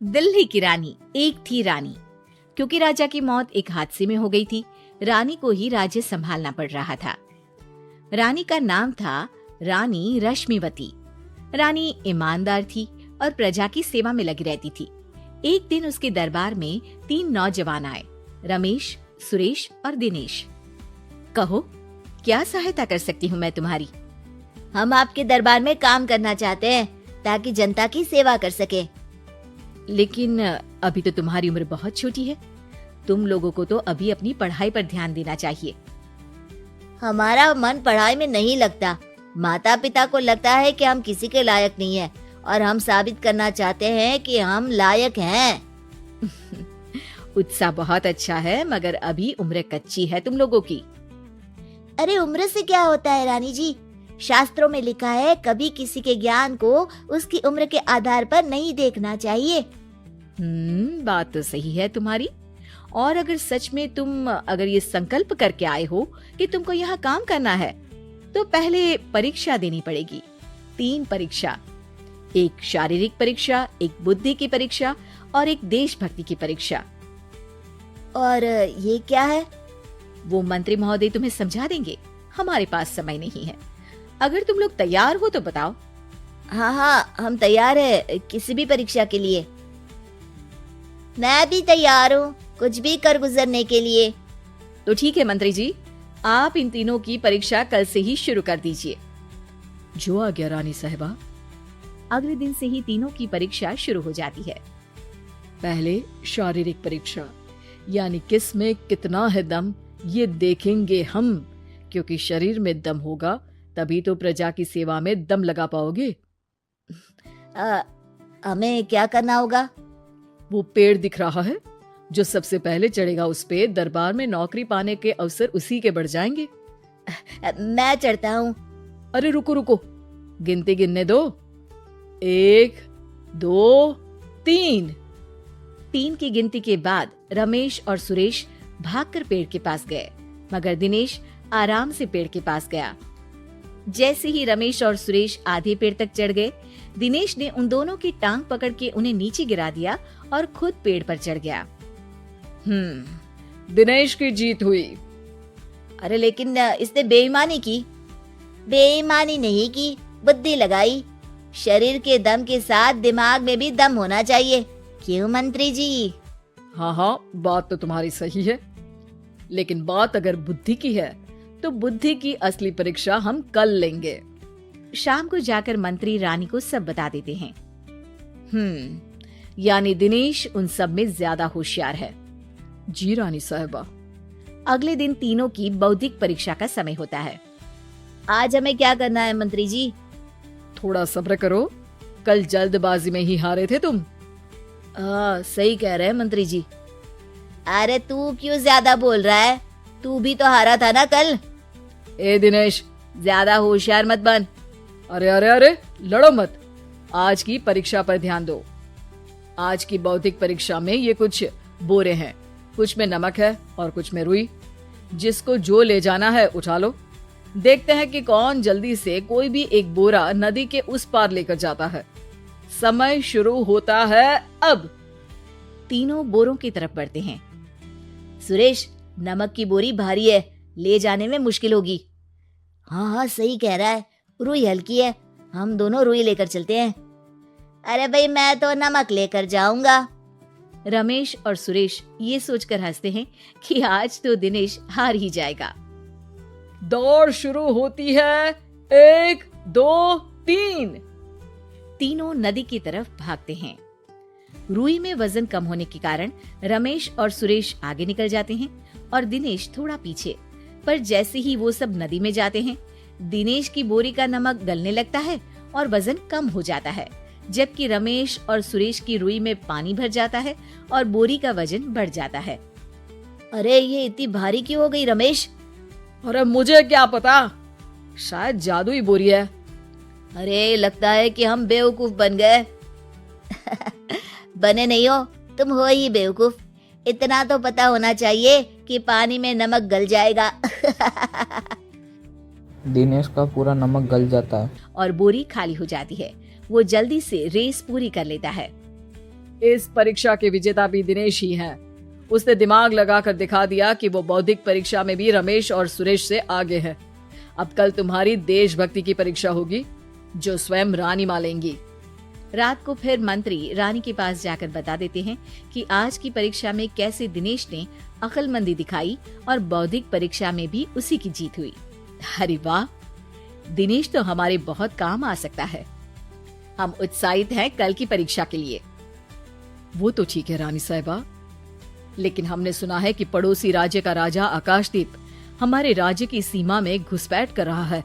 दिल्ली की रानी। एक थी रानी। क्योंकि राजा की मौत एक हादसे में हो गई थी, रानी को ही राज्य संभालना पड़ रहा था। रानी का नाम था रानी रश्मिवती। रानी ईमानदार थी और प्रजा की सेवा में लगी रहती थी। एक दिन उसके दरबार में 3 नौजवान आए, रमेश, सुरेश और दिनेश। कहो, क्या सहायता कर सकती हूँ मैं तुम्हारी? हम आपके दरबार में काम करना चाहते हैं ताकि जनता की सेवा कर सके। लेकिन अभी तो तुम्हारी उम्र बहुत छोटी है। तुम लोगों को तो अभी अपनी पढ़ाई पर ध्यान देना चाहिए। हमारा मन पढ़ाई में नहीं लगता। माता पिता को लगता है कि हम किसी के लायक नहीं है और हम साबित करना चाहते हैं कि हम लायक हैं। उत्साह बहुत अच्छा है, मगर अभी उम्र कच्ची है तुम लोगों की। अरे उम्र से क्या होता है रानी जी? शास्त्रों में लिखा है कभी किसी के ज्ञान को उसकी उम्र के आधार पर नहीं देखना चाहिए। बात तो सही है तुम्हारी। और अगर सच में तुम ये संकल्प करके आए हो कि तुमको यहाँ काम करना है, तो पहले परीक्षा देनी पड़ेगी। 3 परीक्षा, एक शारीरिक परीक्षा, एक बुद्धि की परीक्षा और एक देशभक्ति की परीक्षा। और ये क्या है? वो मंत्री महोदय तुम्हें समझा देंगे। हमारे पास समय नहीं है। अगर तुम लोग तैयार हो तो बताओ। हाँ, हम तैयार है किसी भी परीक्षा के लिए। मैं भी तैयार हूँ कुछ भी कर गुजरने के लिए। तो ठीक है मंत्री जी, आप इन तीनों की परीक्षा कल से ही शुरू कर दीजिए। जो आज्ञा रानी साहिबा। अगले दिन से ही तीनों की परीक्षा शुरू हो जाती है। पहले शारीरिक परीक्षा, यानी किस में कितना है दम, ये देखेंगे हम। क्योंकि शरीर में दम होगा तभी तो प्रजा की सेवा में दम लगा पाओगे। हमें क्या करना होगा? वो पेड़ दिख रहा है, जो सबसे पहले चढ़ेगा उस पे दरबार में नौकरी पाने के अवसर उसी के बढ़ जाएंगे। मैं चढ़ता हूँ। अरे रुको रुको, गिनती गिनने दो। 1, 2, 3। 3 की गिनती के बाद रमेश और सुरेश भागकर पेड़ के पास गए, मगर दिनेश आराम से पेड़ के पास गया। जैसे ही रमेश और सुरेश आधे पेड़ तक चढ़ गए, दिनेश ने उन दोनों की टांग पकड़ के उन्हें नीचे गिरा दिया और खुद पेड़ पर चढ़ गया। दिनेश की जीत हुई। अरे लेकिन इसने बेईमानी की। बेईमानी नहीं की, बुद्धि लगाई। शरीर के दम के साथ दिमाग में भी दम होना चाहिए। क्यों मंत्री जी? हाँ, बात तो तुम्हारी सही है। लेकिन बात अगर बुद्धि की है तो बुद्धि की असली परीक्षा हम कल लेंगे। शाम को जाकर मंत्री रानी को सब बता देते हैं। यानी दिनेश उन सब में ज्यादा होशियार है। जी रानी साहिबा। अगले दिन तीनों की बौद्धिक परीक्षा का समय होता है। आज हमें क्या करना है मंत्री जी? थोड़ा सब्र करो, कल जल्दबाजी में ही हारे थे तुम। सही कह रहे हैं मंत्री जी। अरे तू क्यों ज्यादा बोल रहा है? तू भी तो हारा था ना कल। ए दिनेश, ज्यादा होशियार मत बन। अरे लड़ो मत। आज की परीक्षा पर ध्यान दो। आज की बौद्धिक परीक्षा में ये कुछ बोरे हैं, कुछ में नमक है और कुछ में रुई। जिसको जो ले जाना है उठा लो। देखते हैं कि कौन जल्दी से कोई भी एक बोरा नदी के उस पार लेकर जाता है। समय शुरू होता है अब। तीनों बोरों की तरफ बढ़ते हैं। सुरेश, नमक की बोरी भारी है, ले जाने में मुश्किल होगी। हाँ, सही कह रहा है। रुई हल्की है, हम दोनों रुई लेकर चलते हैं। अरे भाई, मैं तो नमक लेकर जाऊंगा। रमेश और सुरेश ये सोचकर हंसते हैं कि आज तो दिनेश हार ही जाएगा। दौड़ शुरू होती है। 1, 2, 3। तीनों नदी की तरफ भागते हैं। रुई में वजन कम होने के कारण रमेश और सुरेश आगे निकल जाते हैं और दिनेश थोड़ा पीछे। पर जैसे ही वो सब नदी में जाते हैं, दिनेश की बोरी का नमक गलने लगता है और वजन कम हो जाता है, जबकि रमेश और सुरेश की रुई में पानी भर जाता है और बोरी का वजन बढ़ जाता है। अरे ये इतनी भारी क्यों हो गई रमेश? अरे मुझे क्या पता, शायद जादुई बोरी है। अरे लगता है कि हम बेवकूफ बन गए। बने नहीं हो, तुम हो ही बेवकूफ। इतना तो पता होना चाहिए कि पानी में नमक गल जाएगा। दिनेश का पूरा नमक गल जाता है और बोरी खाली हो जाती है। वो जल्दी से रेस पूरी कर लेता है। इस परीक्षा के विजेता भी दिनेश ही हैं। उसने दिमाग लगाकर दिखा दिया कि वो बौद्धिक परीक्षा में भी रमेश और सुरेश से आगे है। अब कल तुम्हारी देशभक्ति की परीक्षा होगी, जो स्वयं रानी माँ लेंगी। रात को फिर मंत्री रानी के पास जाकर बता देते हैं कि आज की परीक्षा में कैसे दिनेश ने अक्लमंदी दिखाई और बौद्धिक परीक्षा में भी उसी की जीत हुई। अरे वाह, दिनेश तो हमारे बहुत काम आ सकता है। हम उत्साहित हैं कल की परीक्षा के लिए। वो तो ठीक है रानी साहिबा, लेकिन हमने सुना है कि पड़ोसी राज्य का राजा आकाशदीप हमारे राज्य की सीमा में घुसपैठ कर रहा है।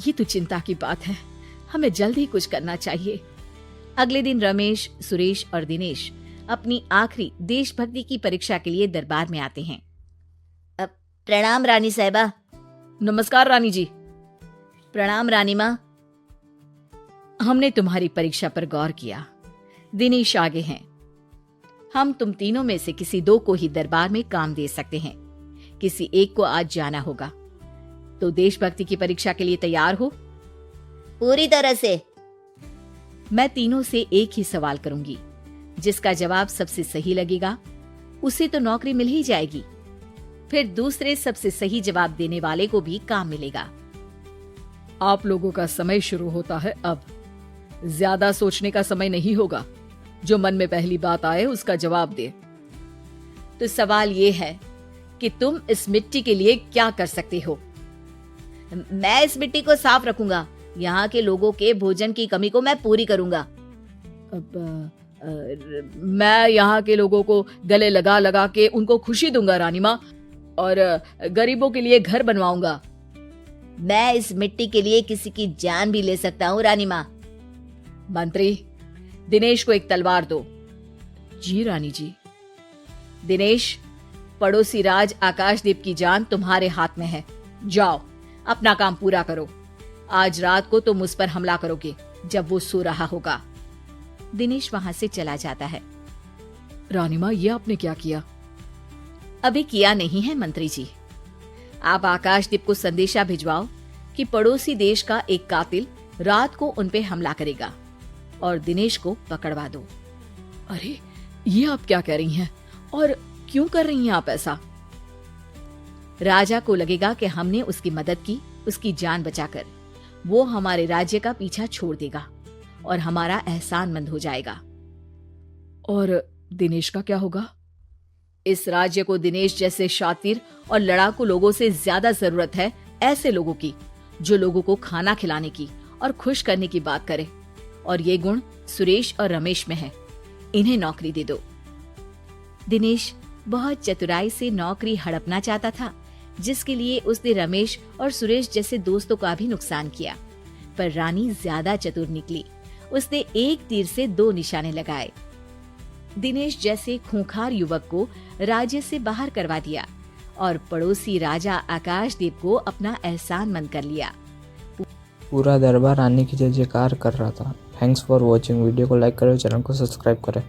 ये तो चिंता की बात है, हमें जल्द ही कुछ करना चाहिए। अगले दिन रमेश, सुरेश और दिनेश अपनी आखिरी देशभक्ति की परीक्षा के लिए दरबार में आते हैं। प्रणाम रानी साहिबा। नमस्कार रानी जी। प्रणाम रानी माँ। हमने तुम्हारी परीक्षा पर गौर किया। दिनेश आगे हैं। हम तुम तीनों में से किसी दो को ही दरबार में काम दे सकते हैं। किसी एक को आज जाना होगा। तो देशभक्ति की परीक्षा के लिए तैयार हो? पूरी तरह से। मैं तीनों से एक ही सवाल करूंगी। जिसका जवाब सबसे सही लगेगा उसे तो नौकरी मिल ही जाएगी। फिर दूसरे सबसे सही जवाब देने वाले को भी काम मिलेगा। आप लोगों का समय शुरू होता है अब। ज्यादा सोचने का समय नहीं होगा। जो मन में पहली बात आए उसका जवाब दे। तो सवाल ये है कि तुम इस मिट्टी के लिए क्या कर सकते हो? मैं इस मिट्टी को साफ रखूंगा। यहाँ के लोगों के भोजन की कमी को मैं पूरी करूंगा। मैं यहाँ के लोगों को गले लगा लगा के उनको खुशी दूंगा रानी माँ, और गरीबों के लिए घर बनवाऊंगा। मैं इस मिट्टी के लिए किसी की जान भी ले सकता हूँ रानी माँ। मंत्री, दिनेश को एक तलवार दो। जी रानी जी। दिनेश, पड़ोसी राज आकाशदीप की जान तुम्हारे हाथ में है। जाओ, अपना काम पूरा करो। आज रात को तुम उस पर हमला करोगे जब वो सो रहा होगा। दिनेश वहां से चला जाता है। रानी माँ, ये आपने क्या किया? अभी किया नहीं है मंत्री जी। आप आकाशदीप को संदेशा भिजवाओ कि पड़ोसी देश का एक कातिल रात को उन पे हमला करेगा और दिनेश को पकड़वा दो। अरे, ये आप क्या कह रही हैं? और क्यों कर रही हैं आप ऐसा? राजा को लगेगा कि हमने उसकी मदद की, उसकी जान बचाकर। वो हमारे राज्य का पीछा छोड़ देगा और हमारा एहसानमंद हो जाएगा। और दिनेश का क्या होगा? इस राज्य को दिनेश जैसे शातिर और लड़ाकू लोगों से ज्यादा जरूरत है ऐसे लोगों की, जो लोगों को खाना खिलाने की और खुश करने की बात करे। और ये गुण सुरेश और रमेश में है। इन्हें नौकरी दे दो। दिनेश बहुत चतुराई से नौकरी हड़पना चाहता था, जिसके लिए उसने रमेश और सुरेश जैसे दोस्तों का भी नुकसान किया। पर रानी ज्यादा चतुर निकली। उसने एक तीर से दो निशाने लगाए। दिनेश जैसे खूंखार युवक को राज्य से बाहर करवा दिया और पड़ोसी राजा आकाशदीप को अपना एहसानमंद कर लिया। पूरा दरबार रानी की जय जयकार कर रहा था। Thanks for watching. वीडियो को लाइक करें, चैनल को सब्सक्राइब करें।